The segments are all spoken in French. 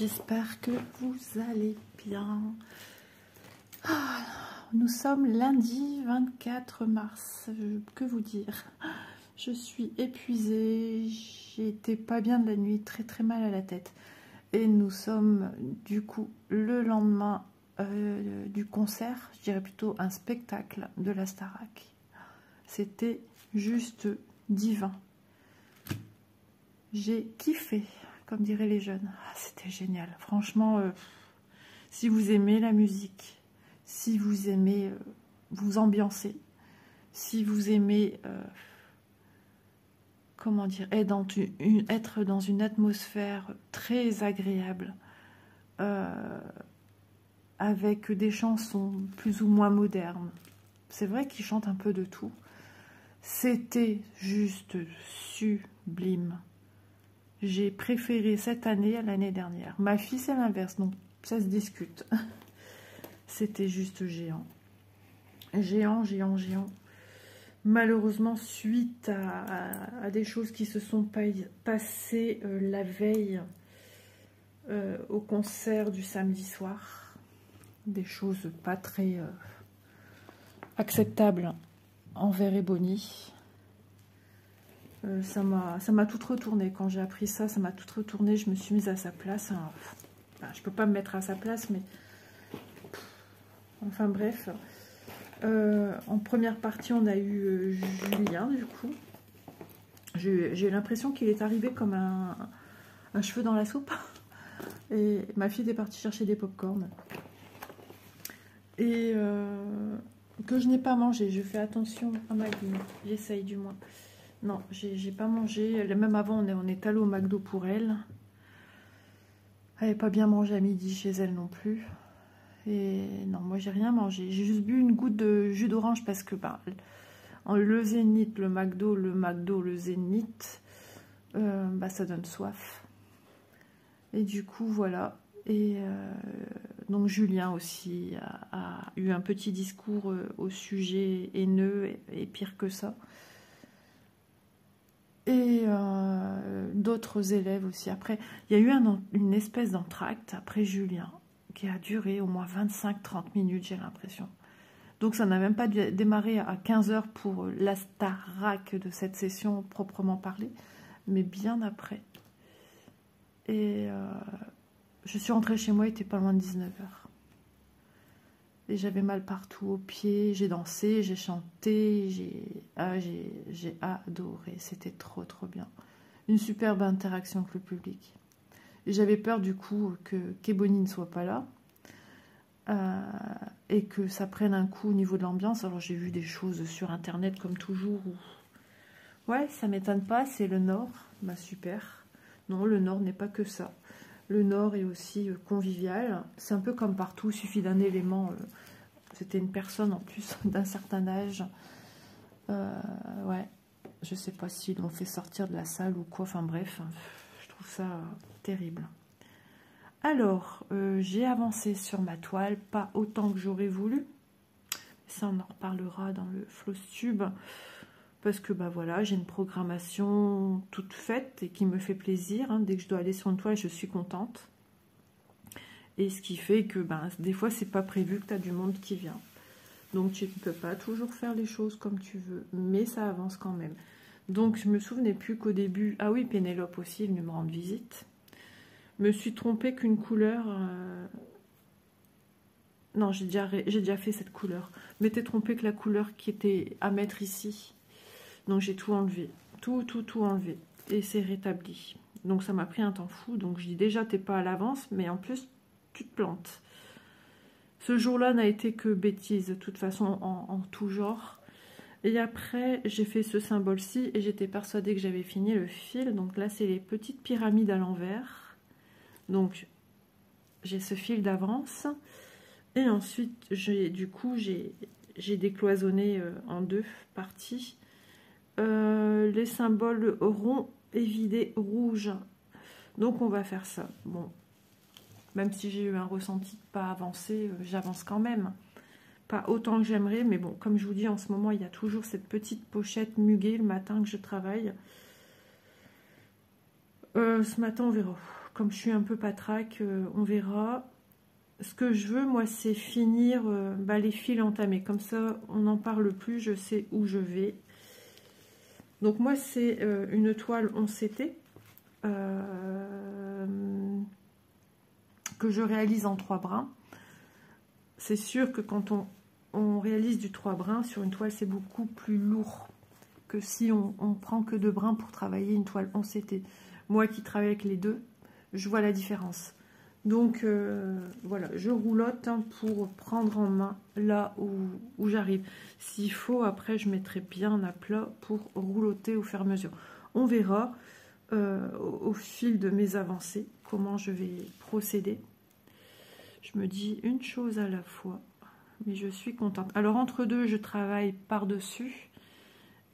j'espère que vous allez bien. Ah, nous sommes lundi 24 mars, que vous dire? Je suis épuisée, j'étais pas bien de la nuit, très mal à la tête. Et nous sommes du coup le lendemain du concert, je dirais plutôt un spectacle de la Starac. C'était juste divin. J'ai kiffé, comme diraient les jeunes. Ah, c'était génial. Franchement, si vous aimez la musique, si vous aimez vous ambiancer, si vous aimez, comment dire, être dans une atmosphère très agréable, avec des chansons plus ou moins modernes. C'est vrai qu'ils chantent un peu de tout. C'était juste sublime. J'ai préféré cette année à l'année dernière. Ma fille, c'est l'inverse, donc ça se discute. C'était juste géant. Géant. Malheureusement, suite à des choses qui se sont passées la veille au concert du samedi soir, des choses pas très acceptables envers Ebony. Ça m'a tout retourné. Quand j'ai appris ça, ça m'a tout retourné. Je me suis mise à sa place. Enfin, je peux pas me mettre à sa place, mais... Enfin bref. En première partie, on a eu Julien, du coup. J'ai l'impression qu'il est arrivé comme un cheveu dans la soupe. Et ma fille est partie chercher des pop-corn. Et que je n'ai pas mangé. Je fais attention à ma vie. J'essaye du moins. Non, j'ai pas mangé. Même avant, on est allé au McDo pour elle. Elle n'avait pas bien mangé à midi chez elle non plus. Et non, moi, j'ai rien mangé. J'ai juste bu une goutte de jus d'orange parce que le Zénith, le McDo, le Zénith, ça donne soif. Et du coup, voilà. Et donc, Julien aussi a eu un petit discours au sujet haineux et pire que ça. Et d'autres élèves aussi. Après, il y a eu une espèce d'entracte après Julien qui a duré au moins 25-30 minutes, j'ai l'impression. Donc ça n'a même pas démarré à 15 h pour la Starac de cette session proprement parlée, mais bien après. Et je suis rentrée chez moi, il était pas loin de 19 h. Et j'avais mal partout aux pieds, j'ai dansé, j'ai chanté, j'ai adoré, c'était trop bien. Une superbe interaction avec le public. Et j'avais peur du coup qu'Ebony ne soit pas là et que ça prenne un coup au niveau de l'ambiance. Alors j'ai vu des choses sur internet comme toujours où... Ouais, ça m'étonne pas, c'est le Nord, bah super. Non, le Nord n'est pas que ça. Le Nord est aussi convivial. C'est un peu comme partout, il suffit d'un élément. C'était une personne en plus d'un certain âge. Ouais, je sais pas s'ils l'ont fait sortir de la salle ou quoi. Enfin bref, je trouve ça terrible. Alors, j'ai avancé sur ma toile, pas autant que j'aurais voulu. Ça, on en reparlera dans le Flowstube. Parce que voilà, j'ai une programmation toute faite et qui me fait plaisir. Dès que je dois aller sur une toile, je suis contente. Et ce qui fait que des fois, c'est pas prévu que tu as du monde qui vient. Donc, tu ne peux pas toujours faire les choses comme tu veux. Mais ça avance quand même. Donc, je me souvenais plus qu'au début... Ah oui, Pénélope aussi est venue me rendre visite. Je me suis trompée qu'une couleur... Non, j'ai déjà fait cette couleur. Je m'étais trompée que la couleur qui était à mettre ici... Donc j'ai tout enlevé, tout enlevé, et c'est rétabli. Donc ça m'a pris un temps fou, donc je dis déjà t'es pas à l'avance, mais en plus tu te plantes. Ce jour-là n'a été que bêtise, de toute façon en tout genre. Et après j'ai fait ce symbole-ci, et j'étais persuadée que j'avais fini le fil. Donc là c'est les petites pyramides à l'envers. Donc j'ai ce fil d'avance. Et ensuite j'ai décloisonné en deux parties. Les symboles ronds et vidés rouges. Donc on va faire ça. Bon, même si j'ai eu un ressenti de pas avancer, j'avance quand même. Pas autant que j'aimerais, mais bon, comme je vous dis, en ce moment, il y a toujours cette petite pochette muguet le matin que je travaille. Ce matin, on verra. comme je suis un peu patraque, on verra. Ce que je veux, moi, c'est finir les fils entamés. Comme ça, on n'en parle plus, je sais où je vais. Donc moi, c'est une toile 11 CT que je réalise en 3 brins. C'est sûr que quand on réalise du 3 brins sur une toile, c'est beaucoup plus lourd que si on prend que 2 brins pour travailler une toile 11 CT. Moi qui travaille avec les deux, je vois la différence. Donc voilà, je roulotte pour prendre en main là où j'arrive. S'il faut, après je mettrai bien à plat pour roulotter au fur et à mesure. On verra au fil de mes avancées comment je vais procéder. Je me dis une chose à la fois, mais je suis contente. Alors entre deux, je travaille par-dessus,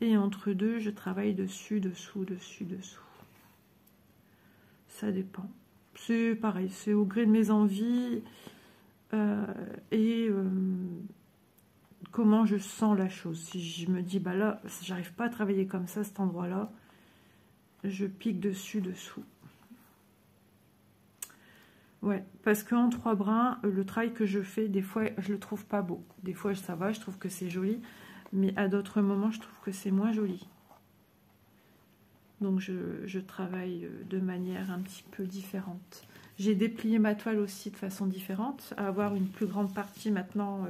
et entre deux, je travaille dessus, dessous, dessus, dessous. Ça dépend. C'est pareil, c'est au gré de mes envies comment je sens la chose. Si je me dis, bah là, j'arrive pas à travailler comme ça, cet endroit-là, je pique dessus, dessous. Ouais, parce qu'en 3 brins, le travail que je fais, des fois, je le trouve pas beau. Des fois, ça va, je trouve que c'est joli, mais à d'autres moments, je trouve que c'est moins joli. Donc, je travaille de manière un petit peu différente. J'ai déplié ma toile aussi de façon différente, à avoir une plus grande partie maintenant,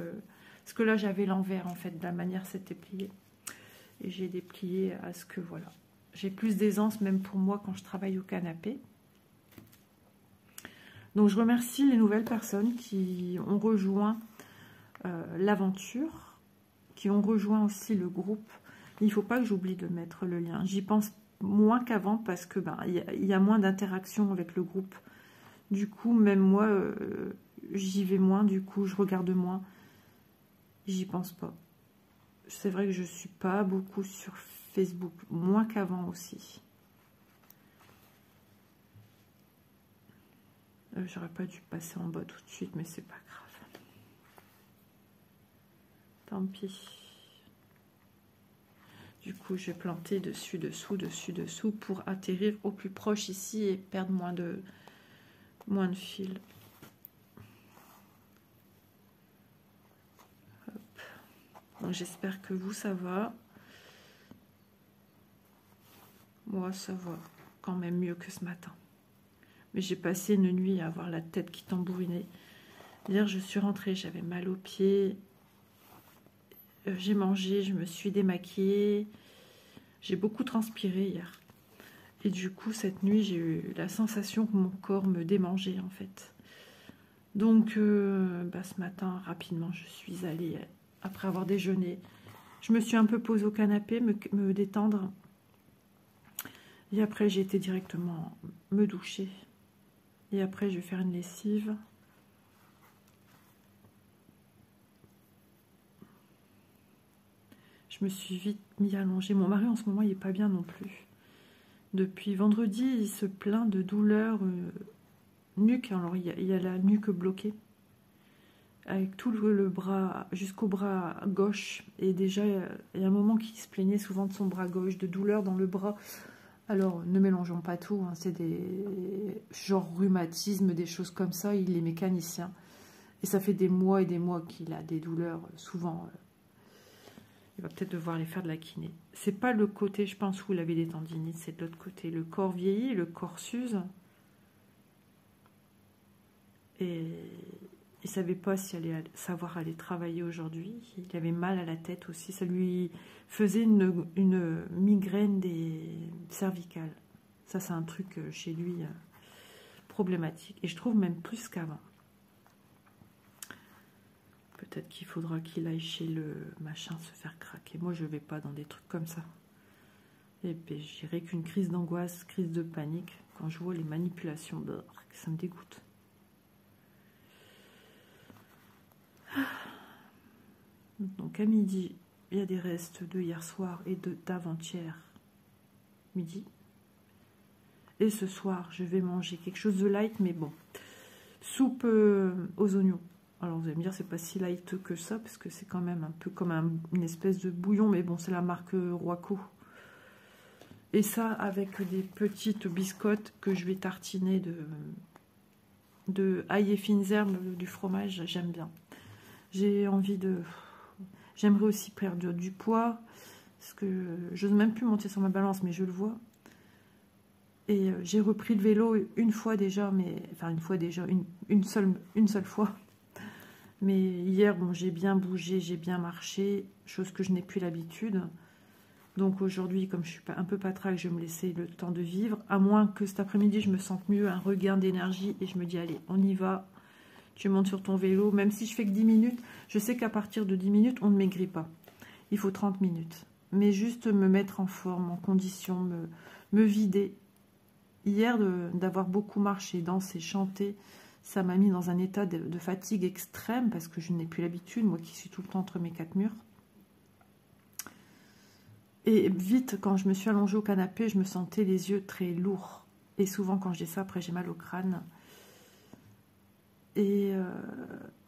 parce que là j'avais l'envers en fait, de la manière c'était plié. Et j'ai déplié à ce que voilà. J'ai plus d'aisance même pour moi quand je travaille au canapé. Donc je remercie les nouvelles personnes qui ont rejoint l'aventure, qui ont rejoint aussi le groupe. Il ne faut pas que j'oublie de mettre le lien. J'y pense moins qu'avant parce que y a moins d'interaction avec le groupe. Du coup, même moi, j'y vais moins, du coup, je regarde moins. J'y pense pas. C'est vrai que je suis pas beaucoup sur Facebook, moins qu'avant aussi. J'aurais pas dû passer en bas tout de suite, mais c'est pas grave. Tant pis. Du coup, je vais planter dessus, dessous, dessus, dessous pour atterrir au plus proche ici et perdre moins de fil. Donc j'espère que vous, ça va. Moi, ça va quand même mieux que ce matin. Mais j'ai passé une nuit à avoir la tête qui tambourinait. Hier, je suis rentrée, j'avais mal aux pieds. J'ai mangé, je me suis démaquillée. J'ai beaucoup transpiré hier. Et du coup, cette nuit, j'ai eu la sensation que mon corps me démangeait, en fait. Donc, ce matin, rapidement, je suis allée, après avoir déjeuné, je me suis un peu posée au canapé, me détendre. Et après, j'ai été directement me doucher. Et après, je vais faire une lessive. Je me suis vite mis à manger. Mon mari, en ce moment, il n'est pas bien non plus. Depuis vendredi, il se plaint de douleurs nuque. Alors, il y a la nuque bloquée. Avec tout le bras, jusqu'au bras gauche. Et déjà, il y a un moment qu'il se plaignait souvent de son bras gauche, de douleurs dans le bras. Alors, ne mélangeons pas tout. Hein, c'est des genre rhumatisme, des choses comme ça. Il est mécanicien. Et ça fait des mois et des mois qu'il a des douleurs, souvent... il va peut-être devoir aller faire de la kiné. C'est pas le côté, je pense, où il avait des tendinites, c'est de l'autre côté. Le corps vieillit, le corps s'use. Et il savait pas s'il allait savoir aller travailler aujourd'hui. Il avait mal à la tête aussi. Ça lui faisait une migraine des cervicales. Ça, c'est un truc chez lui problématique. Et je trouve même plus qu'avant. Peut-être qu'il faudra qu'il aille chez le machin se faire craquer. Moi, je vais pas dans des trucs comme ça. Et puis, j'irai qu'une crise d'angoisse, crise de panique, quand je vois les manipulations d'or. Ça me dégoûte. Donc, à midi, il y a des restes de hier soir et d'avant-hier midi. Et ce soir, je vais manger quelque chose de light, mais bon. Soupe aux oignons. Alors vous allez me dire, c'est pas si light que ça, parce que c'est quand même un peu comme une espèce de bouillon, mais bon, c'est la marque Roico. Et ça avec des petites biscottes que je vais tartiner de ail et fines herbes, du fromage, j'aime bien. J'ai envie de... J'aimerais aussi perdre du poids, parce que je n'ose même plus monter sur ma balance, mais je le vois. Et j'ai repris le vélo une fois déjà, mais... Enfin, une fois déjà, une seule fois. Mais hier, bon, j'ai bien bougé, j'ai bien marché, chose que je n'ai plus l'habitude. Donc aujourd'hui, comme je suis un peu patraque, je vais me laisser le temps de vivre. À moins que cet après-midi, je me sente mieux, un regain d'énergie, et je me dis, allez, on y va. Tu montes sur ton vélo, même si je fais que 10 minutes. Je sais qu'à partir de 10 minutes, on ne maigrit pas. Il faut 30 minutes. Mais juste me mettre en forme, en condition, me vider. Hier, d'avoir beaucoup marché, dansé, chanté, ça m'a mis dans un état de fatigue extrême, parce que je n'ai plus l'habitude, moi qui suis tout le temps entre mes quatre murs. Et vite, quand je me suis allongée au canapé, je me sentais les yeux très lourds. Et souvent, quand je dis ça, après, j'ai mal au crâne. Et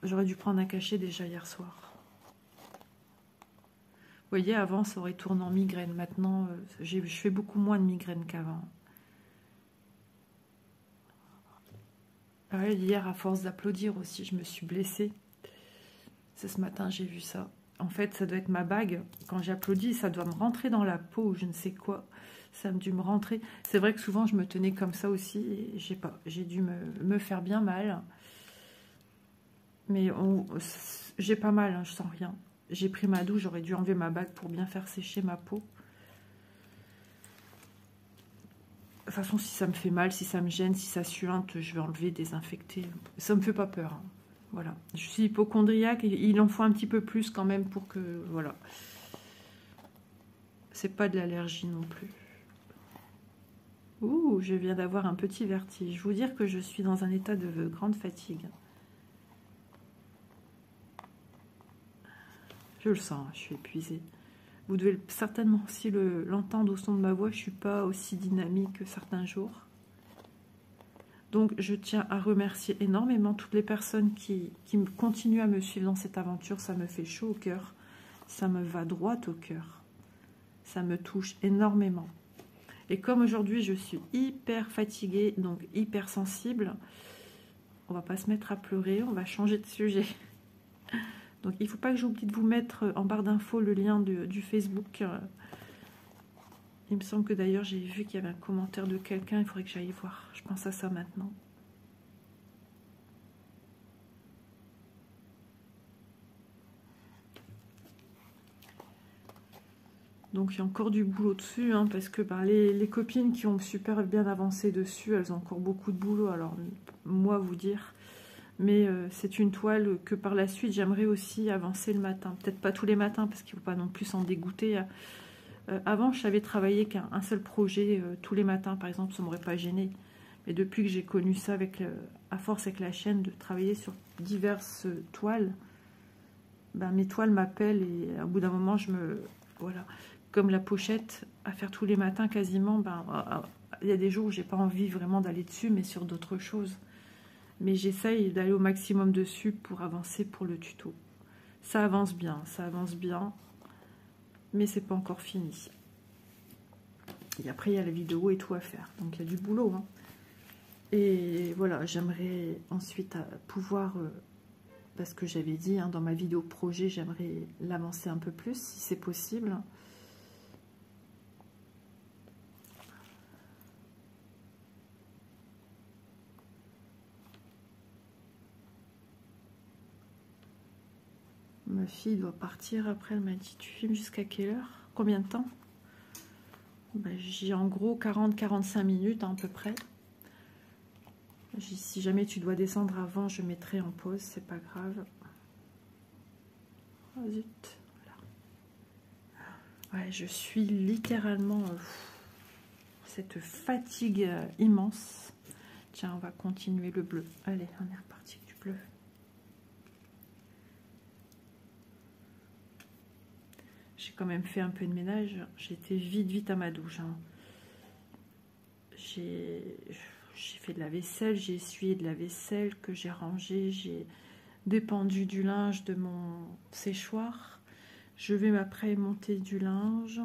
j'aurais dû prendre un cachet déjà hier soir. Vous voyez, avant, ça aurait tourné en migraine. Maintenant, je fais beaucoup moins de migraines qu'avant. Ouais, hier, à force d'applaudir aussi, je me suis blessée. C'est ce matin, j'ai vu ça. En fait, ça doit être ma bague. Quand j'applaudis, ça doit me rentrer dans la peau ou je ne sais quoi. Ça a dû me rentrer. C'est vrai que souvent, je me tenais comme ça aussi. Et j'ai dû me faire bien mal. Mais j'ai pas mal, hein, je sens rien. J'ai pris ma douche, j'aurais dû enlever ma bague pour bien faire sécher ma peau. De toute façon, si ça me fait mal, si ça me gêne, si ça suinte, je vais enlever, désinfecter. Ça me fait pas peur. Hein. Voilà. Je suis hypocondriaque et il en faut un petit peu plus quand même pour que... Voilà. C'est pas de l'allergie non plus. Ouh, je viens d'avoir un petit vertige. Vous dire que je suis dans un état de grande fatigue. Je le sens, je suis épuisée. Vous devez certainement aussi l'entendre au son de ma voix. Je ne suis pas aussi dynamique que certains jours. Donc, je tiens à remercier énormément toutes les personnes qui continuent à me suivre dans cette aventure. Ça me fait chaud au cœur. Ça me va droit au cœur. Ça me touche énormément. Et comme aujourd'hui, je suis hyper fatiguée, donc hyper sensible, on va pas se mettre à pleurer, on va changer de sujet. Donc, il ne faut pas que j'oublie de vous mettre en barre d'infos le lien du Facebook. Il me semble que d'ailleurs, j'ai vu qu'il y avait un commentaire de quelqu'un. Il faudrait que j'aille voir. Je pense à ça maintenant. Donc, il y a encore du boulot dessus, hein, parce que les copines qui ont super bien avancé dessus, elles ont encore beaucoup de boulot. Alors, moi, vous dire... Mais c'est une toile que par la suite, j'aimerais aussi avancer le matin. Peut-être pas tous les matins, parce qu'il ne faut pas non plus s'en dégoûter. Avant, je savais travailler qu'un seul projet tous les matins, par exemple, ça ne m'aurait pas gêné. Mais depuis que j'ai connu ça, à force avec la chaîne, de travailler sur diverses toiles, ben, mes toiles m'appellent et au bout d'un moment, voilà. Comme la pochette, à faire tous les matins quasiment, ben, il y a des jours où j'ai pas envie vraiment d'aller dessus, mais sur d'autres choses. Mais j'essaye d'aller au maximum dessus pour avancer pour le tuto. Ça avance bien, mais c'est pas encore fini. Et après, il y a la vidéo et tout à faire. Donc, il y a du boulot. Hein. Et voilà, j'aimerais ensuite pouvoir, parce que j'avais dit hein, dans ma vidéo projet, j'aimerais l'avancer un peu plus, si c'est possible. Ma fille doit partir après, elle m'a dit, tu filmes jusqu'à quelle heure? Combien de temps? Ben, j'ai en gros 40-45 minutes hein, à peu près. Si jamais tu dois descendre avant, je mettrai en pause, c'est pas grave. Oh zut, voilà. Ouais, je suis littéralement cette fatigue immense. Tiens, on va continuer le bleu. Allez, on est reparti avec du bleu. J'ai quand même fait un peu de ménage. J'étais vite à ma douche. Hein. J'ai fait de la vaisselle, j'ai essuyé de la vaisselle que j'ai rangée, j'ai dépendu du linge de mon séchoir. Je vais après monter du linge.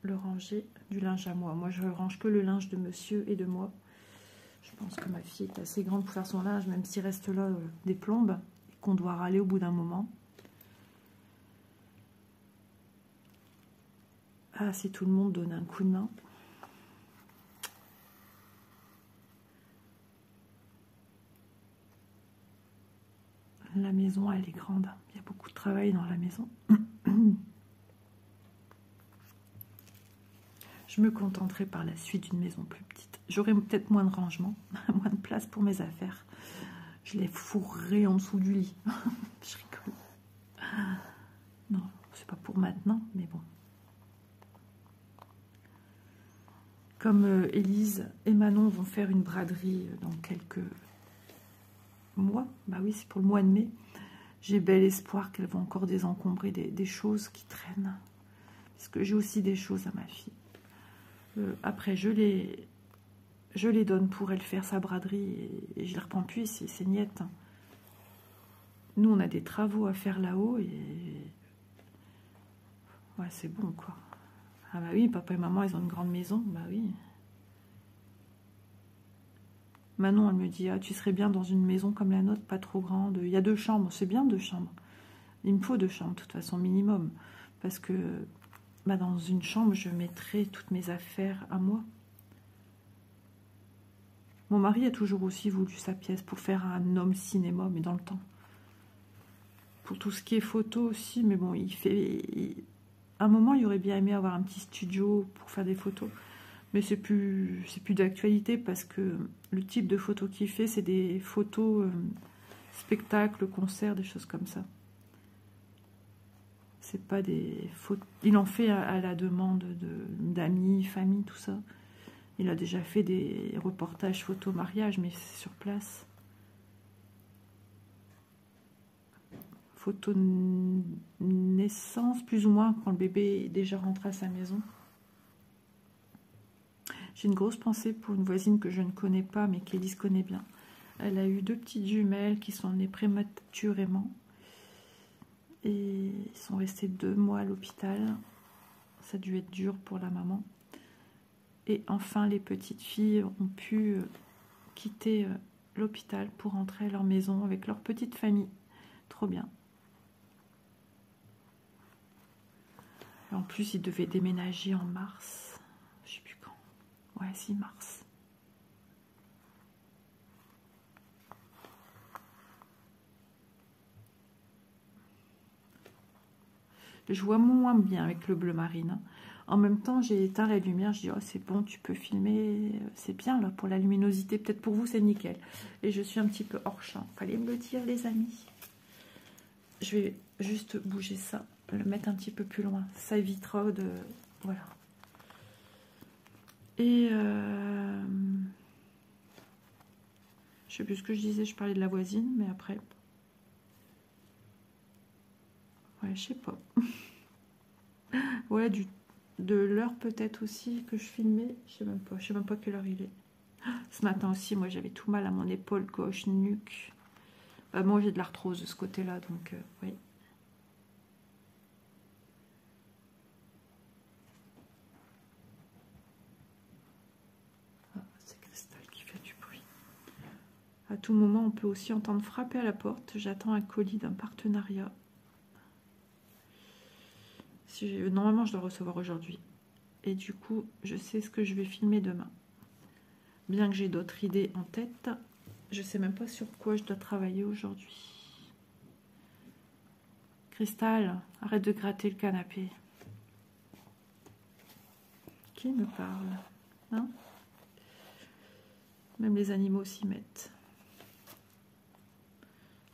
le ranger du linge à moi. Moi, je range que le linge de monsieur et de moi. Je pense que ma fille est assez grande pour faire son linge, même s'il reste là des plombes, et qu'on doit râler au bout d'un moment. Ah, si tout le monde donne un coup de main. La maison, elle est grande. Il y a beaucoup de travail dans la maison. Je me contenterai par la suite d'une maison plus petite. J'aurai peut-être moins de rangement, moins de place pour mes affaires. Je les fourrerai en dessous du lit. Je rigole. Non, c'est pas pour maintenant, mais bon. Comme Élise et Manon vont faire une braderie dans quelques mois, bah oui, c'est pour le mois de mai, j'ai bel espoir qu'elles vont encore désencombrer des choses qui traînent. Parce que j'ai aussi des choses à ma fille. Après, je les donne pour elle faire sa braderie et je les reprends plus ici, c'est niette. Nous, on a des travaux à faire là-haut et... Ouais, c'est bon, quoi. Ah bah oui, papa et maman, ils ont une grande maison, bah oui. Manon, elle me dit, ah, tu serais bien dans une maison comme la nôtre, pas trop grande. Il y a 2 chambres, c'est bien 2 chambres. Il me faut 2 chambres, de toute façon, minimum. Parce que bah, dans une chambre, je mettrai toutes mes affaires à moi. Mon mari a toujours aussi voulu sa pièce pour faire un homme cinéma, mais dans le temps. Pour tout ce qui est photo aussi, mais bon, à un moment, il aurait bien aimé avoir un petit studio pour faire des photos. Mais c'est plus d'actualité parce que le type de photos qu'il fait, c'est des photos spectacles, concerts, des choses comme ça. C'est pas des photos... Il en fait à la demande d'amis, famille, tout ça. Il a déjà fait des reportages photo mariage, mais c'est sur place. Photo de naissance, plus ou moins, quand le bébé est déjà rentré à sa maison. J'ai une grosse pensée pour une voisine que je ne connais pas, mais qu'Élise connaît bien. Elle a eu 2 petites jumelles qui sont nées prématurément. Et ils sont restés 2 mois à l'hôpital. Ça a dû être dur pour la maman. Et enfin, les petites filles ont pu quitter l'hôpital pour rentrer à leur maison avec leur petite famille. Trop bien. Et en plus, ils devaient déménager en mars. Je sais plus quand. Ouais, 6 mars. Je vois moins bien avec le bleu marine. En même temps, j'ai éteint la lumière. Je dis, oh, c'est bon, tu peux filmer. C'est bien, là, pour la luminosité. Peut-être pour vous, c'est nickel. Et je suis un petit peu hors champ. Fallait me le dire, les amis. Je vais juste bouger ça. Le mettre un petit peu plus loin. Ça évitera de... Voilà. Et... je sais plus ce que je disais. Je parlais de la voisine, mais après... Ouais, je sais pas. Ouais, de l'heure peut-être aussi que je filmais. Je sais même pas. Je sais même pas quelle heure il est. Ce matin aussi, moi, j'avais tout mal à mon épaule gauche, nuque. Moi, j'ai de l'arthrose de ce côté-là, donc oui. Ah, c'est Cristal qui fait du bruit. À tout moment, on peut aussi entendre frapper à la porte. J'attends un colis d'un partenariat. Normalement, je dois recevoir aujourd'hui. Et du coup, je sais ce que je vais filmer demain. Bien que j'ai d'autres idées en tête, je sais même pas sur quoi je dois travailler aujourd'hui. Cristal, arrête de gratter le canapé. Qui me parle, hein? Même les animaux s'y mettent.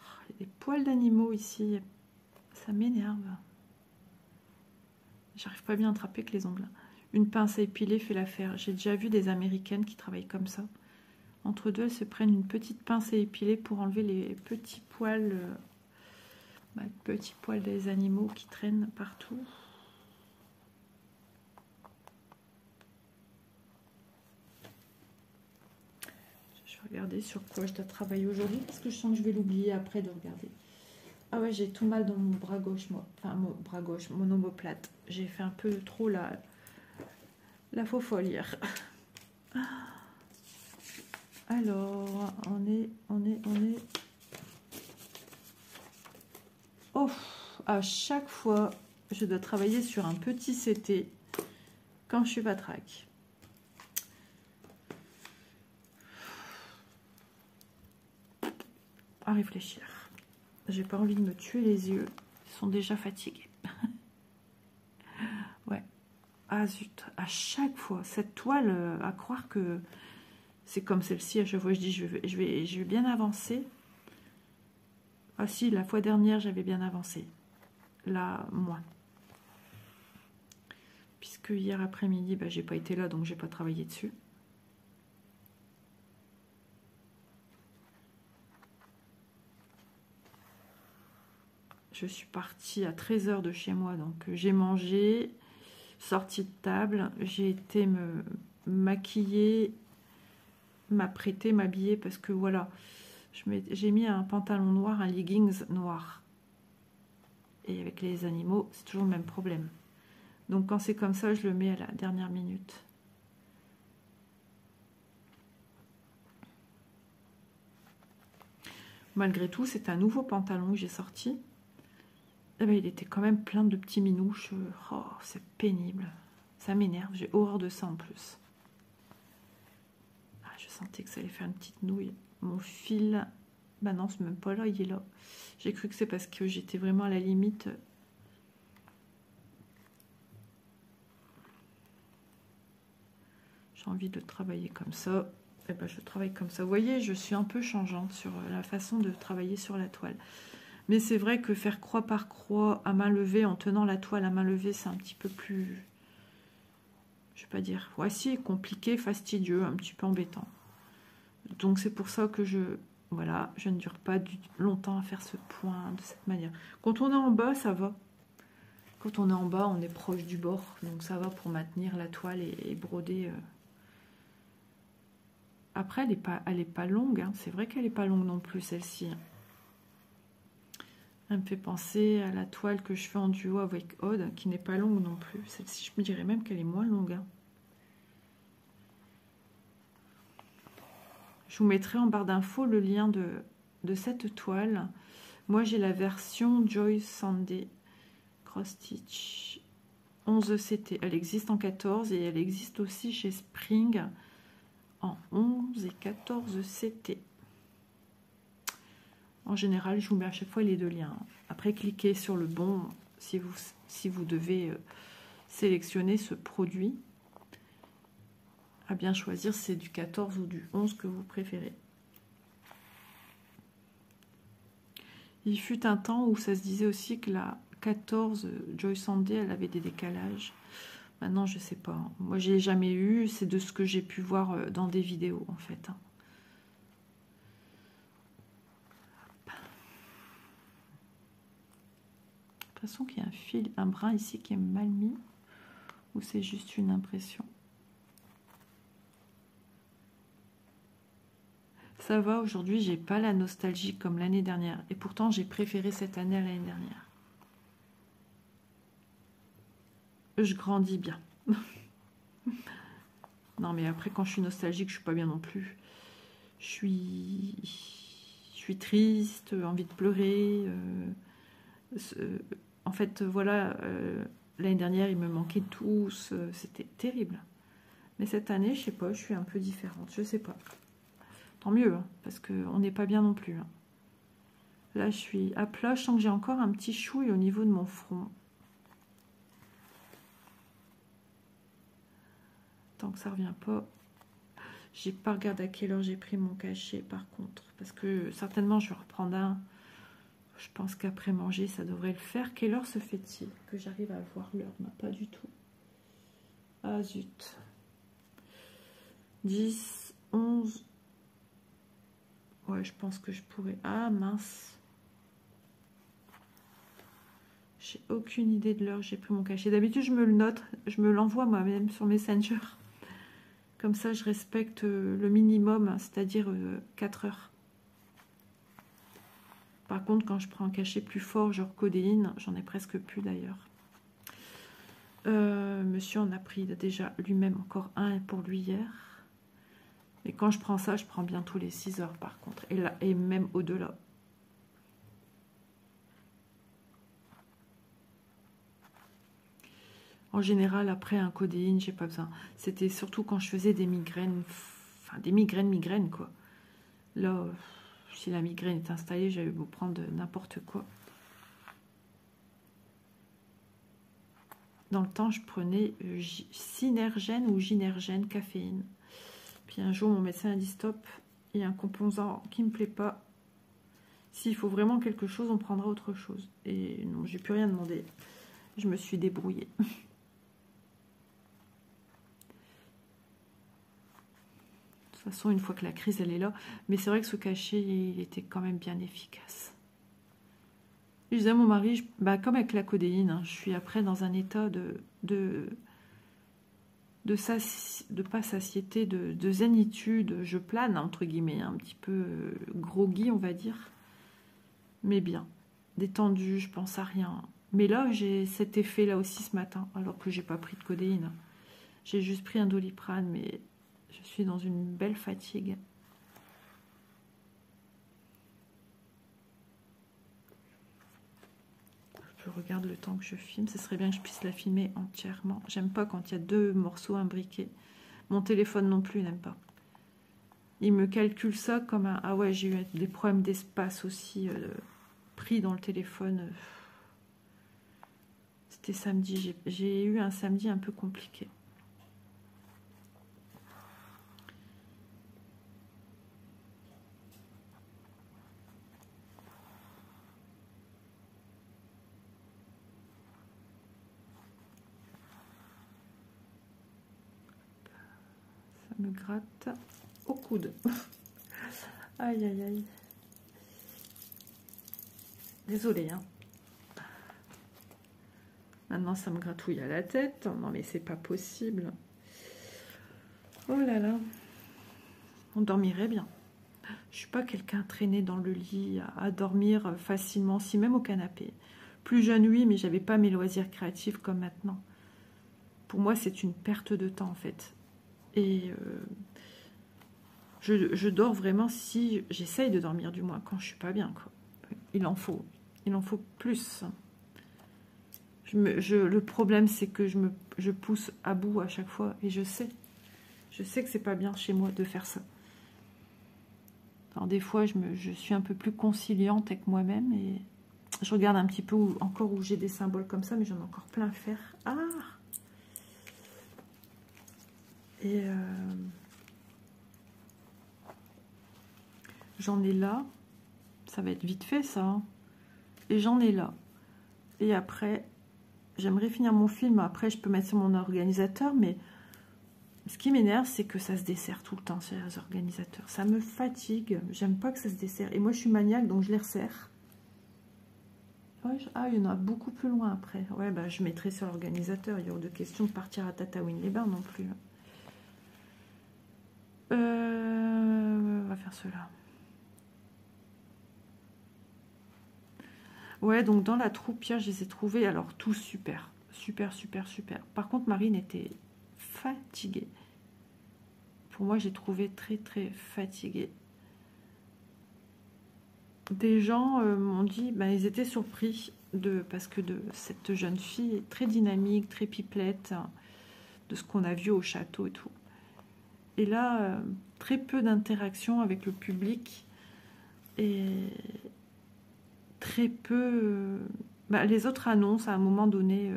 Oh, il y a des poils d'animaux ici. Ça m'énerve. J'arrive pas bien à attraper que les ongles. Une pince à épiler fait l'affaire. J'ai déjà vu des Américaines qui travaillent comme ça. Entre deux, elles se prennent une petite pince à épiler pour enlever les petits poils, des animaux qui traînent partout. Je vais regarder sur quoi je dois travailler aujourd'hui parce que je sens que je vais l'oublier après de regarder. Ah ouais, j'ai tout mal dans mon bras gauche, moi. Enfin, mon bras gauche, mon omoplate. J'ai fait un peu trop la la faux folle hier. Alors, on est... Oh, à chaque fois, je dois travailler sur un petit CT quand je suis patraque. À réfléchir. J'ai pas envie de me tuer les yeux. Ils sont déjà fatigués. Ouais. Ah zut, à chaque fois, cette toile, à croire que c'est comme celle-ci, à chaque fois je dis je vais bien avancer. Ah si, la fois dernière j'avais bien avancé. Là, moins. Puisque hier après-midi, bah, j'ai pas été là, donc j'ai pas travaillé dessus. Je suis partie à 13 h de chez moi, donc j'ai mangé, sortie de table, j'ai été me maquiller, m'apprêter, m'habiller, parce que voilà, j'ai mis un pantalon noir, un leggings noir. Et avec les animaux, c'est toujours le même problème. Donc quand c'est comme ça, je le mets à la dernière minute. Malgré tout, c'est un nouveau pantalon que j'ai sorti. Eh ben, il était quand même plein de petits minouches. Oh, c'est pénible. Ça m'énerve. J'ai horreur de ça en plus. Ah, je sentais que ça allait faire une petite nouille. Mon fil... Bah non, c'est même pas là, il est là. J'ai cru que c'est parce que j'étais vraiment à la limite. J'ai envie de travailler comme ça. Eh ben, je travaille comme ça. Vous voyez, je suis un peu changeante sur la façon de travailler sur la toile. Mais c'est vrai que faire croix par croix à main levée, en tenant la toile à main levée, c'est un petit peu plus... Je vais pas dire... Voici, compliqué, fastidieux, un petit peu embêtant. Donc c'est pour ça que voilà, je ne dure pas longtemps à faire ce point de cette manière. Quand on est en bas, ça va. Quand on est en bas, on est proche du bord. Donc ça va pour maintenir la toile et broder... Après, elle est pas longue. Hein. C'est vrai qu'elle n'est pas longue non plus, celle-ci. Elle me fait penser à la toile que je fais en duo avec Aude, qui n'est pas longue non plus. Celle-ci, je me dirais même qu'elle est moins longue. Hein. Je vous mettrai en barre d'infos le lien de cette toile. Moi, j'ai la version Joy Sunday Cross Stitch 11 CT. Elle existe en 14 et elle existe aussi chez Spring en 11 et 14 CT. En général, je vous mets à chaque fois les deux liens. Après, cliquez sur le bon si vous devez sélectionner ce produit. À bien choisir, c'est du 14 ou du 11 que vous préférez. Il fut un temps où ça se disait aussi que la 14 Joy Sunday, elle avait des décalages. Maintenant, je sais pas. Moi, je l'ai jamais eu. C'est de ce que j'ai pu voir dans des vidéos, en fait. De toute façon, qu'il y a un fil, un brin ici qui est mal mis. Ou c'est juste une impression. Ça va, aujourd'hui, j'ai pas la nostalgie comme l'année dernière. Et pourtant, j'ai préféré cette année à l'année dernière. Je grandis bien. Non, mais après, quand je suis nostalgique, je suis pas bien non plus. Je suis triste, envie de pleurer. En fait, voilà, l'année dernière, il me manquait tous. C'était terrible. Mais cette année, je sais pas, je suis un peu différente. Je sais pas. Tant mieux, hein, parce qu'on n'est pas bien non plus. Hein. Là, je suis à plat. Je sens que j'ai encore un petit chouille au niveau de mon front. Tant que ça revient pas. J'ai pas regardé à quelle heure j'ai pris mon cachet, par contre. Parce que certainement, je vais reprendre un. Je pense qu'après manger, ça devrait le faire. Quelle heure se fait-il? Que j'arrive à voir l'heure? Non, pas du tout. Ah, zut. 10, 11... Ouais, je pense que je pourrais... Ah, mince. J'ai aucune idée de l'heure j'ai pris mon cachet. D'habitude, je me le note. Je me l'envoie moi-même sur Messenger. Comme ça, je respecte le minimum, c'est-à-dire 4 heures. Par contre, quand je prends un cachet plus fort, genre codéine, j'en ai presque plus d'ailleurs. monsieur en a pris déjà lui-même encore un pour lui hier. Et quand je prends ça, je prends bien tous les 6 heures par contre. Et, là, et même au-delà. En général, après un codéine, j'ai pas besoin. C'était surtout quand je faisais des migraines, enfin des migraines quoi. Là, si la migraine est installée, j'allais vous prendre n'importe quoi. Dans le temps, je prenais synergène ou gynergène, caféine. Puis un jour, mon médecin a dit stop, il y a un composant qui me plaît pas. S'il faut vraiment quelque chose, on prendra autre chose. Et non, j'ai plus rien demandé. Je me suis débrouillée. De toute façon, une fois que la crise, elle est là. Mais c'est vrai que ce cachet, il était quand même bien efficace. Je disais à mon mari, comme avec la codéine, hein, je suis après dans un état de pas satiété, de zénitude. Je plane, entre guillemets, un petit peu groggy, on va dire. Mais bien, détendu, je pense à rien. Mais là, j'ai cet effet-là aussi ce matin, alors que j'ai pas pris de codéine. J'ai juste pris un Doliprane, mais je suis dans une belle fatigue. Je regarde le temps que je filme. Ce serait bien que je puisse la filmer entièrement. J'aime pas quand il y a 2 morceaux imbriqués. Mon téléphone non plus n'aime pas. Il me calcule ça comme un... Ah ouais, j'ai eu des problèmes d'espace aussi pris dans le téléphone. C'était samedi. J'ai eu un samedi un peu compliqué. Me gratte au coude. Aïe aïe aïe. Désolée hein. Maintenant ça me gratouille à la tête. Non mais c'est pas possible. Oh là là. On dormirait bien. Je suis pas quelqu'un traîné dans le lit à dormir facilement, si même au canapé. Plus jeune oui, mais j'avais pas mes loisirs créatifs comme maintenant. Pour moi c'est une perte de temps en fait. Et je dors vraiment si j'essaye de dormir du moins quand je suis pas bien quoi. Il en faut plus. Le problème c'est que je pousse à bout à chaque fois et je sais que c'est pas bien chez moi de faire ça. Alors des fois je suis un peu plus conciliante avec moi-même et je regarde un petit peu où j'ai des symboles comme ça, mais j'en ai encore plein à faire. Ah. Et j'en ai là, ça va être vite fait ça, hein. Et j'en ai là. Et après, j'aimerais finir mon film, après je peux mettre sur mon organisateur, mais ce qui m'énerve, c'est que ça se dessert tout le temps sur les organisateurs. Ça me fatigue, j'aime pas que ça se dessert. Et moi je suis maniaque, donc je les resserre. Ouais, ah, il y en a beaucoup plus loin après. Ouais, bah je mettrai sur l'organisateur, il y a hors de question de partir à Tataouine-les-Bains non plus. On va faire cela. Ouais, donc dans la troupe, hier, je les ai trouvés, alors tous super. Super, super, super. Par contre, Marine était fatiguée. Pour moi, j'ai trouvé très, très fatiguée. Des gens m'ont dit, ben, ils étaient surpris parce que de cette jeune fille très dynamique, très pipelette, de ce qu'on a vu au château et tout. Et là, très peu d'interaction avec le public et très peu... les autres annoncent à un moment donné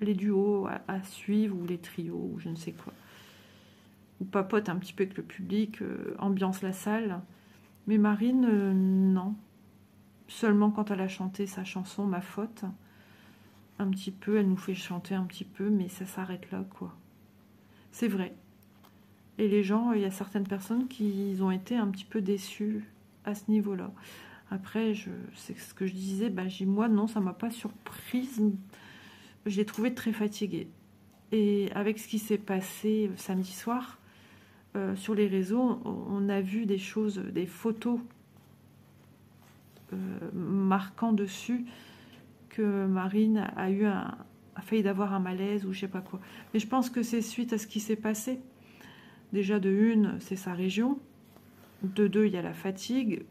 les duos à suivre ou les trios ou je ne sais quoi. Ou papote un petit peu avec le public, ambiance la salle. Mais Marine, non. Seulement quand elle a chanté sa chanson, Ma faute. Un petit peu, elle nous fait chanter un petit peu, mais ça s'arrête là, quoi. C'est vrai. Et les gens, il y a certaines personnes qui ont été un petit peu déçues à ce niveau-là. Après, c'est ce que je disais, moi, non, ça ne m'a pas surprise. Je l'ai trouvée très fatiguée. Et avec ce qui s'est passé samedi soir, sur les réseaux, on a vu des choses, des photos marquant dessus que Marine a eu failli d'avoir un malaise ou je sais pas quoi. Mais je pense que c'est suite à ce qui s'est passé. Déjà de une, c'est sa région. De deux, il y a la fatigue.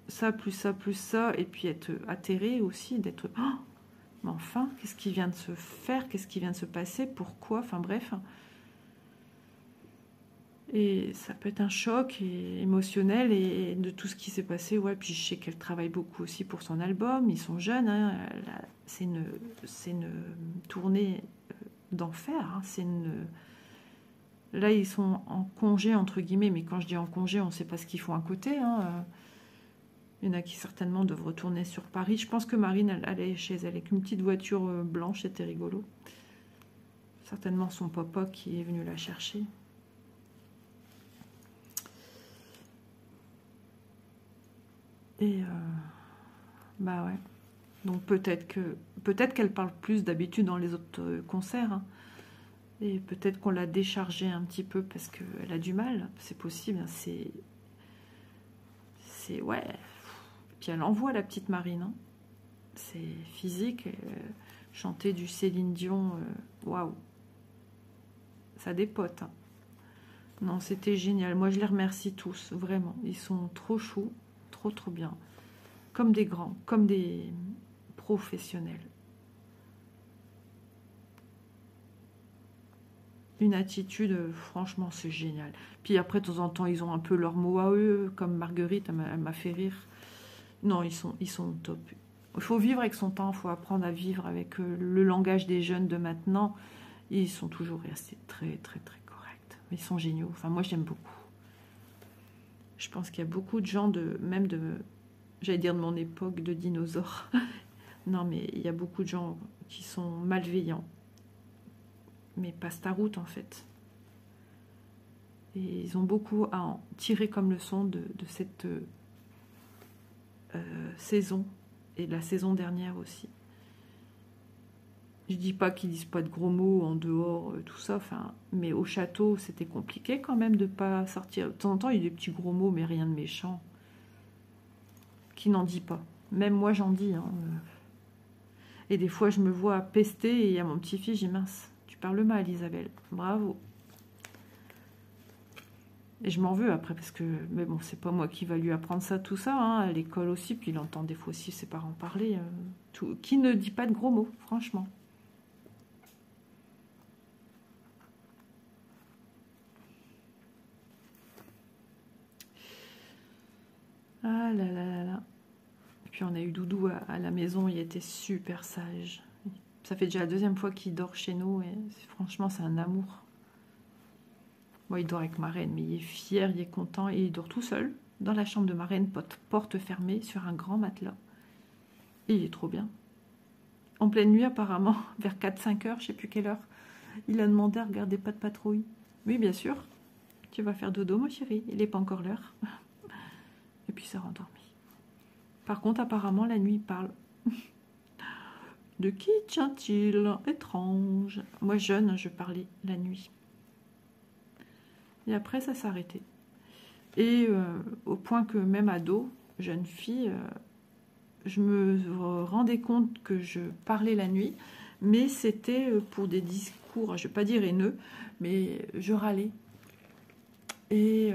Ça, plus ça. Et puis être atterré aussi, d'être... Oh, mais enfin, qu'est-ce qui vient de se faire? Qu'est-ce qui vient de se passer? Pourquoi? Enfin bref. Et ça peut être un choc émotionnel et de tout ce qui s'est passé. Ouais, puis je sais qu'elle travaille beaucoup aussi pour son album. Ils sont jeunes. Hein. C'est une tournée d'enfer. Hein. Là, ils sont en congé, entre guillemets. Mais quand je dis en congé, on ne sait pas ce qu'ils font à côté. Hein. Il y en a qui certainement doivent retourner sur Paris. Je pense que Marine, elle allait chez elle avec une petite voiture blanche. C'était rigolo. Certainement son papa qui est venu la chercher. Et bah ouais. Donc peut-être qu'elle parle plus d'habitude dans les autres concerts. Hein. Et peut-être qu'on l'a déchargée un petit peu parce qu'elle a du mal. C'est possible. Hein. C'est ouais. Puis elle envoie la petite Marine. Hein. C'est physique. Chanter du Céline Dion. Waouh. Ça dépote. Hein. Non, c'était génial. Moi, je les remercie tous. Vraiment. Ils sont trop choux. Trop bien, comme des grands, comme des professionnels. Une attitude, franchement, c'est génial. Puis après, de temps en temps, ils ont un peu leurs mots à eux, comme Marguerite, elle m'a fait rire. Non, ils sont top. Il faut vivre avec son temps, il faut apprendre à vivre avec le langage des jeunes de maintenant. Ils sont toujours restés très corrects. Ils sont géniaux. Enfin, moi, j'aime beaucoup. Je pense qu'il y a beaucoup de gens, j'allais dire de mon époque, de dinosaures. Non, mais il y a beaucoup de gens qui sont malveillants. Mais passent ta route, en fait. Et ils ont beaucoup à en tirer comme leçon de cette saison. Et de la saison dernière aussi. Je dis pas qu'ils disent pas de gros mots en dehors, tout ça. Enfin, mais au château, c'était compliqué quand même de pas sortir. De temps en temps, il y a des petits gros mots, mais rien de méchant. Qui n'en dit pas. Même moi, j'en dis. Hein. Et des fois, je me vois pester et à mon petit-fils, j'ai mince, tu parles mal, Isabelle. Bravo. Et je m'en veux après parce que, mais bon, c'est pas moi qui va lui apprendre ça, tout ça. Hein. À l'école aussi, puis il entend des fois aussi ses parents parler. Qui ne dit pas de gros mots, franchement. Ah là là là là. Et puis on a eu Doudou à la maison, il était super sage. Ça fait déjà la deuxième fois qu'il dort chez nous et franchement c'est un amour. Bon, il dort avec ma reine, mais il est fier, il est content et il dort tout seul dans la chambre de ma reine, porte fermée sur un grand matelas. Et il est trop bien. En pleine nuit apparemment, vers 4-5 heures, je sais plus quelle heure, il a demandé à regarder Pas de patrouille. Oui bien sûr, tu vas faire dodo ma chérie, il n'est pas encore l'heure. Et puis s'est rendormi. Par contre, apparemment, la nuit, il parle. De qui tient-il? Étrange. Moi, jeune, je parlais la nuit. Et après, ça s'est arrêté. Et au point que même ado, jeune fille, je me rendais compte que je parlais la nuit, mais c'était pour des discours, je ne vais pas dire haineux, mais je râlais. Et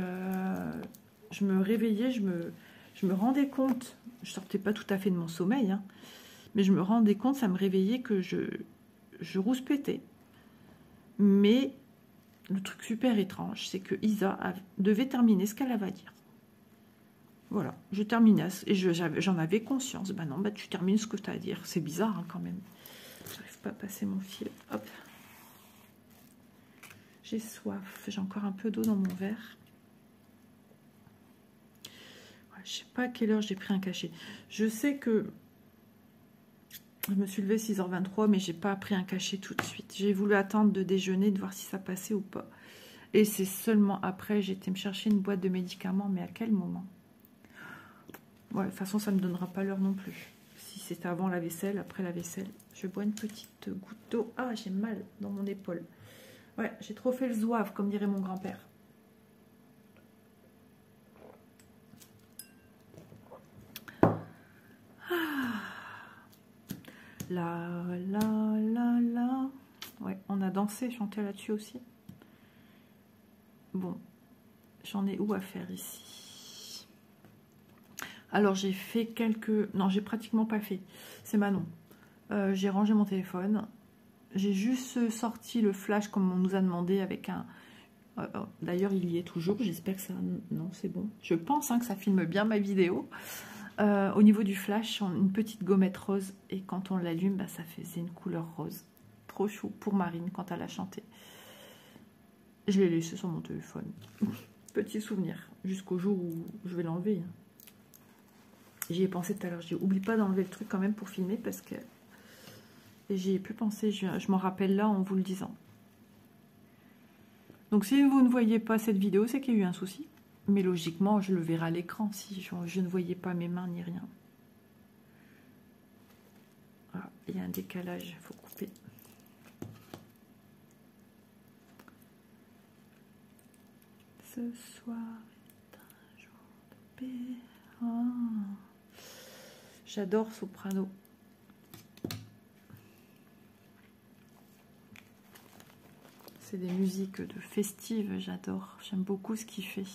je me réveillais, je me rendais compte, je sortais pas tout à fait de mon sommeil, hein, mais je me rendais compte, ça me réveillait que je rouspétais. Mais le truc super étrange, c'est que Isa devait terminer ce qu'elle avait à dire. Voilà, je terminais, et j'en avais conscience. Ben non, ben tu termines ce que tu as à dire. C'est bizarre hein, quand même. J'arrive pas à passer mon fil. Hop. J'ai soif, j'ai encore un peu d'eau dans mon verre. Je sais pas à quelle heure j'ai pris un cachet. Je sais que je me suis levée 6h23, mais j'ai pas pris un cachet tout de suite. J'ai voulu attendre de déjeuner, de voir si ça passait ou pas. Et c'est seulement après, j'ai été me chercher une boîte de médicaments, mais à quel moment? Ouais, de toute façon, ça ne me donnera pas l'heure non plus. Si c'est avant la vaisselle, après la vaisselle. Je bois une petite goutte d'eau. Ah, j'ai mal dans mon épaule. Ouais, j'ai trop fait le zouave, comme dirait mon grand-père. La la la la a dansé, chanté là-dessus aussi. Bon, j'en ai où à faire ici? Alors j'ai fait quelques... Non, j'ai pratiquement pas fait. C'est Manon. J'ai rangé mon téléphone. J'ai juste sorti le flash comme on nous a demandé avec un... D'ailleurs, il y est toujours. J'espère que ça... Non, c'est bon. Je pense que ça filme bien ma vidéo. Au niveau du flash, une petite gommette rose. Et quand on l'allume, bah, ça faisait une couleur rose. Trop chou pour Marine quand elle a chanté. Je l'ai laissé sur mon téléphone. Petit souvenir. Jusqu'au jour où je vais l'enlever. J'y ai pensé tout à l'heure. J'ai oublié pas d'enlever le truc quand même pour filmer parce que... Et j'y ai plus pensé. Je m'en rappelle là en vous le disant. Donc si vous ne voyez pas cette vidéo, c'est qu'il y a eu un souci. Mais logiquement, je le verrai à l'écran si je ne voyais pas mes mains ni rien. Voilà, il y a un décalage, il faut couper. Ce soir est un jour de paix. Oh. J'adore Soprano. C'est des musiques de festives, j'adore. J'aime beaucoup ce qu'il fait.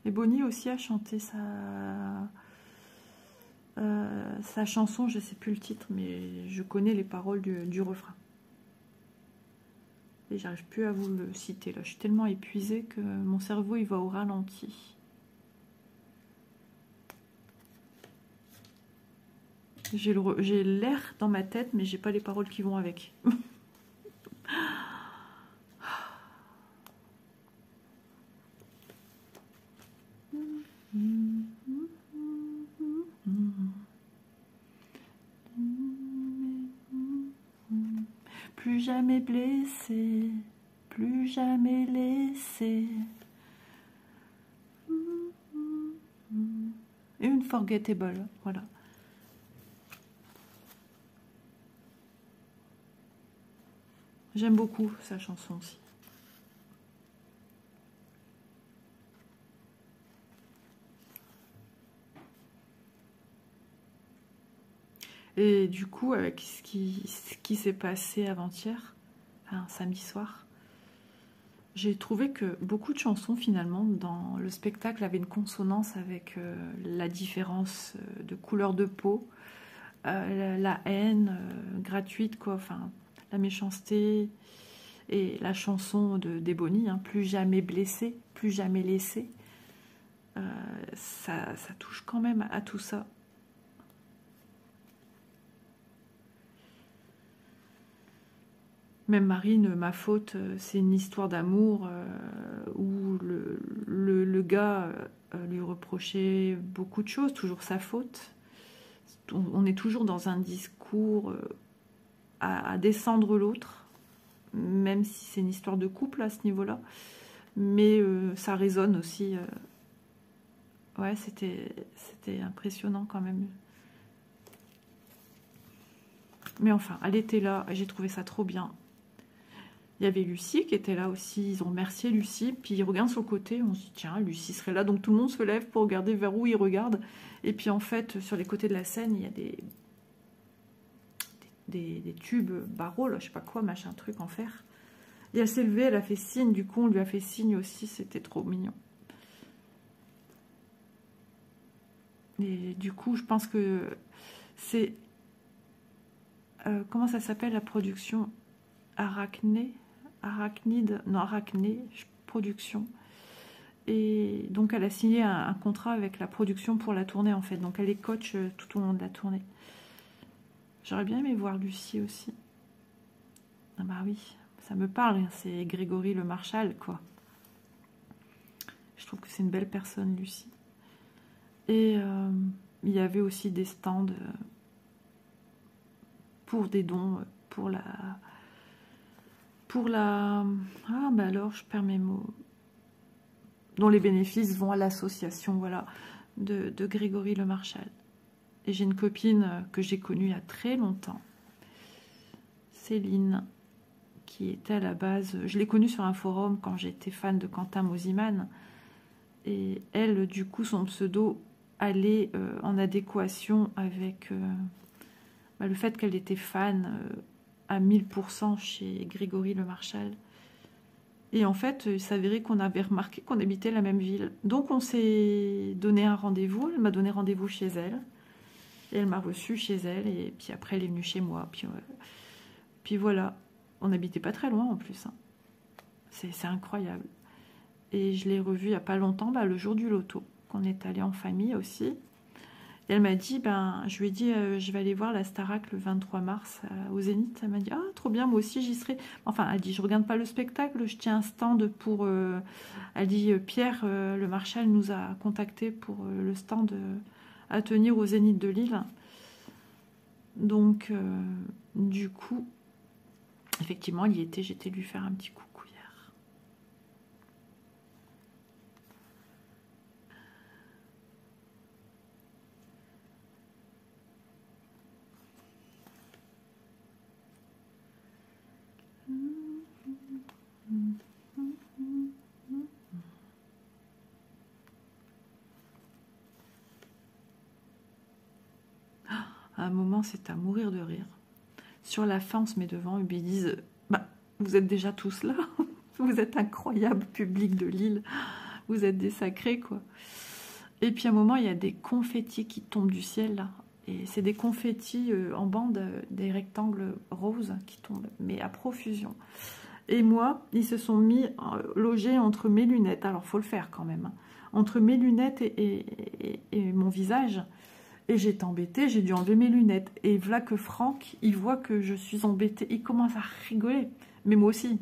Et Bonnie aussi a chanté sa chanson, je ne sais plus le titre, mais je connais les paroles du refrain. Et j'arrive plus à vous le citer là. Je suis tellement épuisée que mon cerveau il va au ralenti. J'ai l'air dans ma tête, mais j'ai pas les paroles qui vont avec. Plus jamais blessé, plus jamais laissé. Et une forgettable, voilà. J'aime beaucoup sa chanson aussi. Et du coup, avec ce qui s'est passé avant-hier, enfin, samedi soir, j'ai trouvé que beaucoup de chansons, finalement, dans le spectacle avaient une consonance avec la différence de couleur de peau, la haine gratuite, quoi, enfin, la méchanceté, et la chanson des Bonnie, hein, plus jamais blessé, plus jamais laissé. Ça touche quand même à tout ça. Même Marine, ma faute, c'est une histoire d'amour où le gars lui reprochait beaucoup de choses, toujours sa faute. On est toujours dans un discours à descendre l'autre, même si c'est une histoire de couple à ce niveau-là. Mais ça résonne aussi. Ouais, c'était impressionnant quand même. Mais enfin, elle était là, j'ai trouvé ça trop bien. Il y avait Lucie qui était là aussi, ils ont remercié Lucie, puis ils regardent sur le côté, on se dit tiens, Lucie serait là, donc tout le monde se lève pour regarder vers où ils regardent. Et puis en fait, sur les côtés de la scène, il y a des tubes barreaux, là, je sais pas quoi, machin truc en fer. Et elle s'est levée, elle a fait signe, du coup on lui a fait signe aussi, c'était trop mignon. Et du coup, je pense que c'est... comment ça s'appelle la production? Arachné, production. Et donc elle a signé un contrat avec la production pour la tournée en fait. Donc elle est coach tout au long de la tournée. J'aurais bien aimé voir Lucie aussi. Ah bah oui, ça me parle, c'est Grégory Le Marchal quoi. Je trouve que c'est une belle personne Lucie. Et il y avait aussi des stands pour des dons, pour la... Ah, bah alors, je perds mes mots. Dont les bénéfices vont à l'association, voilà, de Grégory Le Marchal. Et j'ai une copine que j'ai connue il y a très longtemps, Céline, qui était à la base... Je l'ai connue sur un forum quand j'étais fan de Quentin Mosiman. Et elle, du coup, son pseudo allait en adéquation avec le fait qu'elle était fan à 1000% chez Grégory Le Marchal. Et en fait, il s'avérait qu'on avait remarqué qu'on habitait la même ville. Donc on s'est donné un rendez-vous, elle m'a donné rendez-vous chez elle. Et elle m'a reçue chez elle, et puis après elle est venue chez moi. Puis voilà, on n'habitait pas très loin en plus. Hein. C'est incroyable. Et je l'ai revue il n'y a pas longtemps, le jour du loto, qu'on est allé en famille aussi. Et elle m'a dit, je lui ai dit, je vais aller voir la Starac le 23 mars au Zénith. Elle m'a dit, ah, trop bien, moi aussi j'y serai. Enfin, elle dit, je regarde pas le spectacle, je tiens un stand pour... elle dit, Pierre, le Marchal nous a contacté pour le stand à tenir au Zénith de Lille. Donc, du coup, effectivement, elle y était, j'étais lui faire un petit coucou hier. À un moment, c'est à mourir de rire. Sur la fin, on se met devant et ils disent, vous êtes déjà tous là. Vous êtes incroyable, public de Lille. Vous êtes des sacrés, quoi. Et puis à un moment, il y a des confettis qui tombent du ciel, là. Et c'est des confettis en bande, des rectangles roses qui tombent, mais à profusion. Et moi, ils se sont mis logés entre mes lunettes. Alors, faut le faire quand même. Hein. Entre mes lunettes et mon visage. Et j'étais embêtée, j'ai dû enlever mes lunettes. Et voilà que Franck, il voit que je suis embêtée. Il commence à rigoler. Mais moi aussi.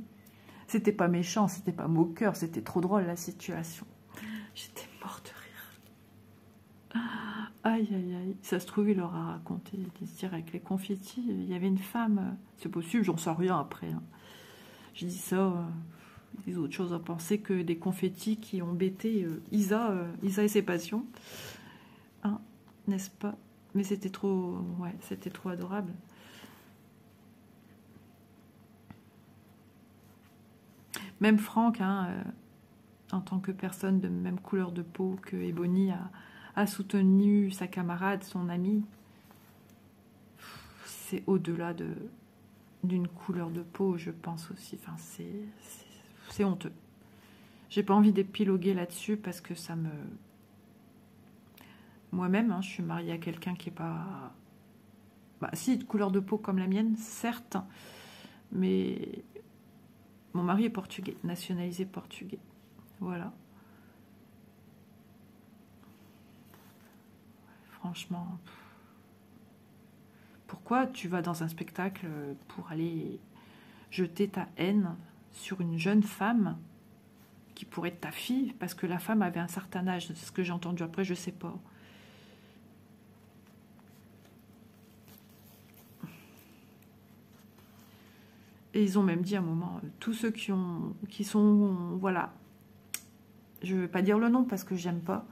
C'était pas méchant, c'était pas moqueur, c'était trop drôle la situation. J'étais morte de rire. Aïe, aïe, aïe. Ça se trouve, il leur a raconté. Il se dirait avec les confettis, il y avait une femme. C'est possible, j'en sais rien après. Hein. J'ai dit ça, ils ont autre chose à penser que des confettis qui ont bêté Isa et ses passions. Hein, n'est-ce pas? Mais c'était trop, ouais, c'était trop adorable. Même Franck, hein, en tant que personne de même couleur de peau que Ebony, a soutenu sa camarade, son amie. C'est au-delà d'une couleur de peau, je pense aussi. Enfin, c'est honteux. J'ai pas envie d'épiloguer là-dessus parce que ça me... Moi-même, hein, je suis mariée à quelqu'un qui est pas... si, de couleur de peau comme la mienne, certes, mais mon mari est portugais, nationalisé portugais. Voilà. Franchement, pourquoi tu vas dans un spectacle pour aller jeter ta haine sur une jeune femme qui pourrait être ta fille, parce que la femme avait un certain âge, c'est ce que j'ai entendu après, je sais pas. Et ils ont même dit à un moment, tous ceux qui sont, voilà, je ne vais pas dire le nom parce que j'aime pas,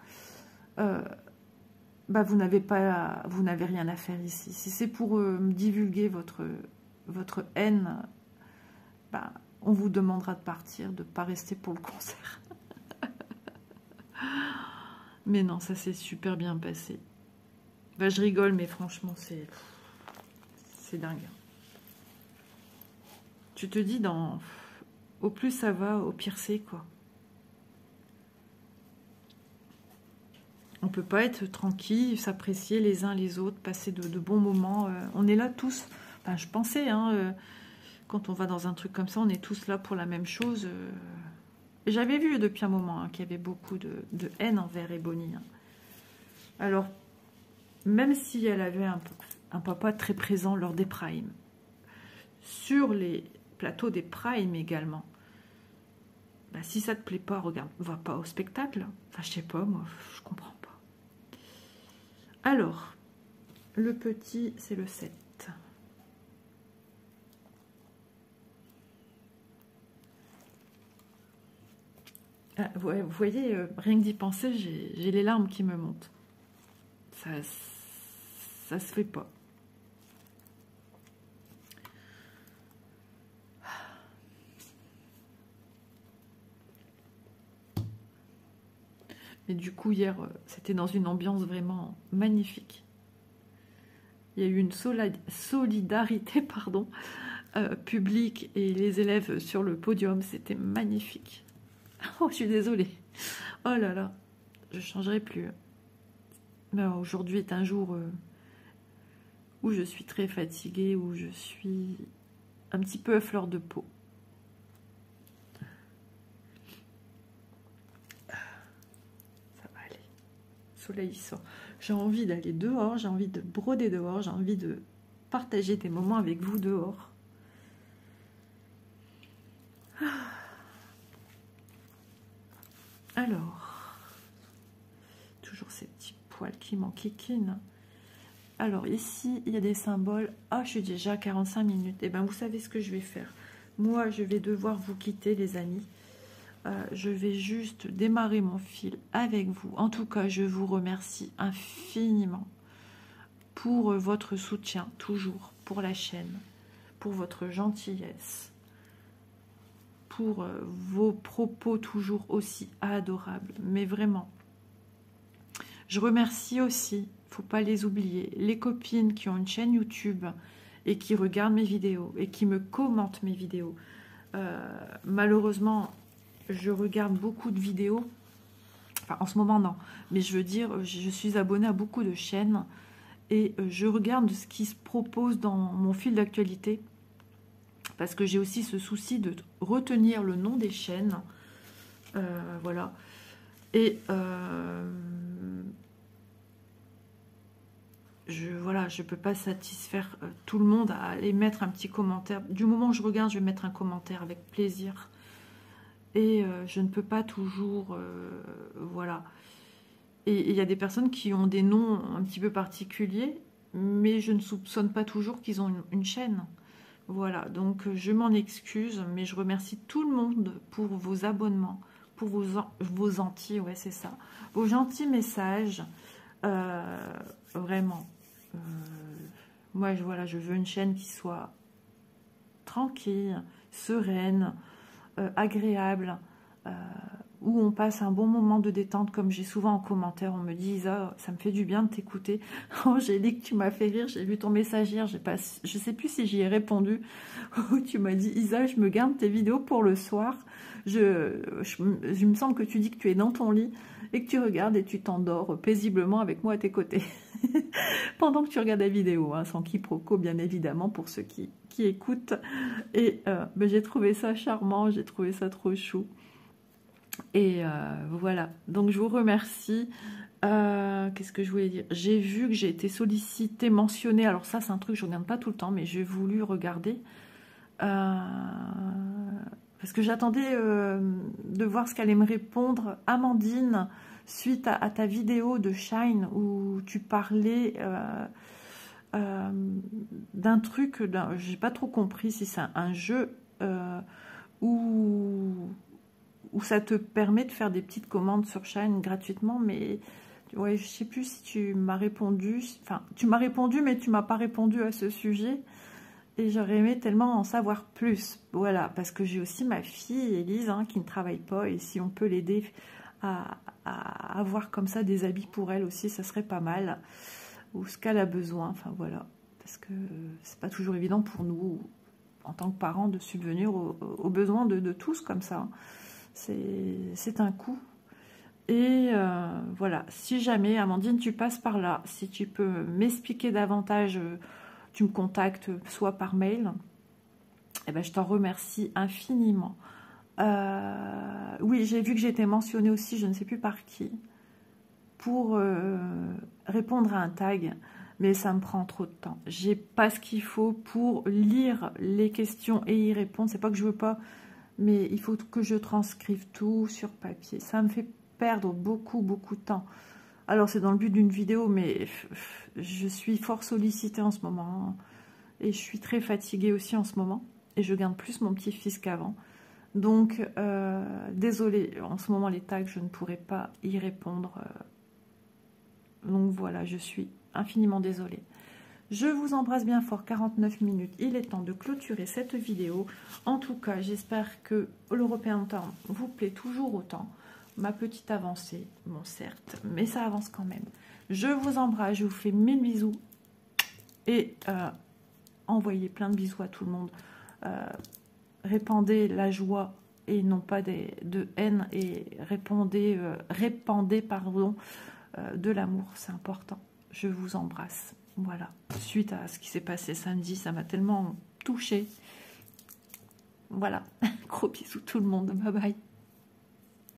vous n'avez rien à faire ici. Si c'est pour divulguer votre haine, on vous demandera de partir, de ne pas rester pour le concert. Mais non, ça s'est super bien passé. Je rigole, mais franchement, c'est dingue. Tu te dis, au plus ça va, au pire c'est, quoi. On peut pas être tranquille, s'apprécier les uns les autres, passer de bons moments. On est là tous. Je pensais, hein, quand on va dans un truc comme ça, on est tous là pour la même chose. J'avais vu depuis un moment hein, qu'il y avait beaucoup de haine envers Ebony. Hein. Alors, même si elle avait un papa très présent lors des primes, sur les plateaux des primes également, si ça te plaît pas, regarde, va pas au spectacle. Enfin, je sais pas, moi, je comprends pas. Alors, le petit, c'est le 7. Ah, ouais, vous voyez, rien que d'y penser, j'ai les larmes qui me montent. Ça se fait pas. Mais du coup, hier, c'était dans une ambiance vraiment magnifique. Il y a eu une solidarité pardon, publique et les élèves sur le podium. C'était magnifique. Oh, je suis désolée. Oh là là, je ne changerai plus. Mais aujourd'hui est un jour où je suis très fatiguée, où je suis un petit peu à fleur de peau. Ça va aller. Le soleil sort. J'ai envie d'aller dehors, j'ai envie de broder dehors, j'ai envie de partager des moments avec vous dehors. Alors, toujours ces petits poils qui m'enquiquinent. Alors ici, il y a des symboles. Ah, je suis déjà à 45 minutes. Eh bien, vous savez ce que je vais faire. Moi, je vais devoir vous quitter, les amis. Je vais juste démarrer mon fil avec vous. En tout cas, je vous remercie infiniment pour votre soutien, toujours, pour la chaîne, pour votre gentillesse, pour vos propos toujours aussi adorables. Mais vraiment, je remercie aussi, il ne faut pas les oublier, les copines qui ont une chaîne YouTube et qui regardent mes vidéos et qui me commentent mes vidéos. Malheureusement, je regarde beaucoup de vidéos. Enfin, en ce moment, non. Mais je veux dire, je suis abonnée à beaucoup de chaînes et je regarde ce qui se propose dans mon fil d'actualité parce que j'ai aussi ce souci de retenir le nom des chaînes. Voilà. Et je peux pas satisfaire tout le monde à aller mettre un petit commentaire. Du moment où je regarde, je vais mettre un commentaire avec plaisir. Et je ne peux pas toujours, voilà. Et il y a des personnes qui ont des noms un petit peu particuliers, mais je ne soupçonne pas toujours qu'ils ont une chaîne. Voilà, donc je m'en excuse, mais je remercie tout le monde pour vos abonnements, pour vos gentils, ouais c'est ça, vos gentils messages, vraiment. Moi, voilà, je veux une chaîne qui soit tranquille, sereine, agréable, où on passe un bon moment de détente, comme j'ai souvent en commentaire, on me dit « Isa, ça me fait du bien de t'écouter. » Angélique, tu m'as fait rire, j'ai vu ton message hier, je sais plus si j'y ai répondu, où tu m'as dit « Isa, je me garde tes vidéos pour le soir. » Il me semble que tu dis que tu es dans ton lit et que tu regardes et tu t'endors paisiblement avec moi à tes côtés. Pendant que tu regardes la vidéo, hein, sans quiproquo bien évidemment pour ceux qui écoutent. Et ben, j'ai trouvé ça charmant, j'ai trouvé ça trop chou. Et voilà, donc je vous remercie. Qu'est-ce que je voulais dire? J'ai vu que j'ai été sollicitée, mentionnée. Alors ça, c'est un truc que je ne regarde pas tout le temps, mais j'ai voulu regarder. Parce que j'attendais de voir ce qu'allait me répondre Amandine suite à ta vidéo de Shine où tu parlais d'un truc, j'ai pas trop compris si c'est un jeu où ça te permet de faire des petites commandes sur Shine gratuitement, mais ouais, je sais plus si tu m'as répondu, enfin tu m'as répondu mais tu m'as pas répondu à ce sujet et j'aurais aimé tellement en savoir plus, voilà, parce que j'ai aussi ma fille Élise hein, qui ne travaille pas et si on peut l'aider à avoir comme ça des habits pour elle aussi, ça serait pas mal, ou ce qu'elle a besoin, enfin voilà, parce que c'est pas toujours évident pour nous en tant que parents de subvenir aux besoins de tous comme ça. C'est un coup. Et voilà, si jamais, Amandine, tu passes par là, si tu peux m'expliquer davantage, tu me contactes soit par mail, eh ben, je t'en remercie infiniment. Oui, j'ai vu que j'ai été mentionnée aussi, je ne sais plus par qui, pour répondre à un tag, mais ça me prend trop de temps. J'ai pas ce qu'il faut pour lire les questions et y répondre. C'est pas que je veux pas, mais il faut que je transcrive tout sur papier. Ça me fait perdre beaucoup de temps. Alors c'est dans le but d'une vidéo, mais je suis fort sollicitée en ce moment. Et je suis très fatiguée aussi en ce moment. Et je garde plus mon petit-fils qu'avant. Donc, désolée, en ce moment les tags, je ne pourrai pas y répondre. Donc voilà, je suis infiniment désolée. Je vous embrasse bien fort, 49 minutes. Il est temps de clôturer cette vidéo. En tout cas, j'espère que l'European Town vous plaît toujours autant. Ma petite avancée, bon certes, mais ça avance quand même. Je vous embrasse, je vous fais mille bisous. Et envoyez plein de bisous à tout le monde. Répandez la joie et non pas de haine, et répandez pardon, de l'amour, c'est important. Je vous embrasse. Voilà. Suite à ce qui s'est passé samedi, ça m'a tellement touchée. Voilà. Gros bisous tout le monde. Bye bye.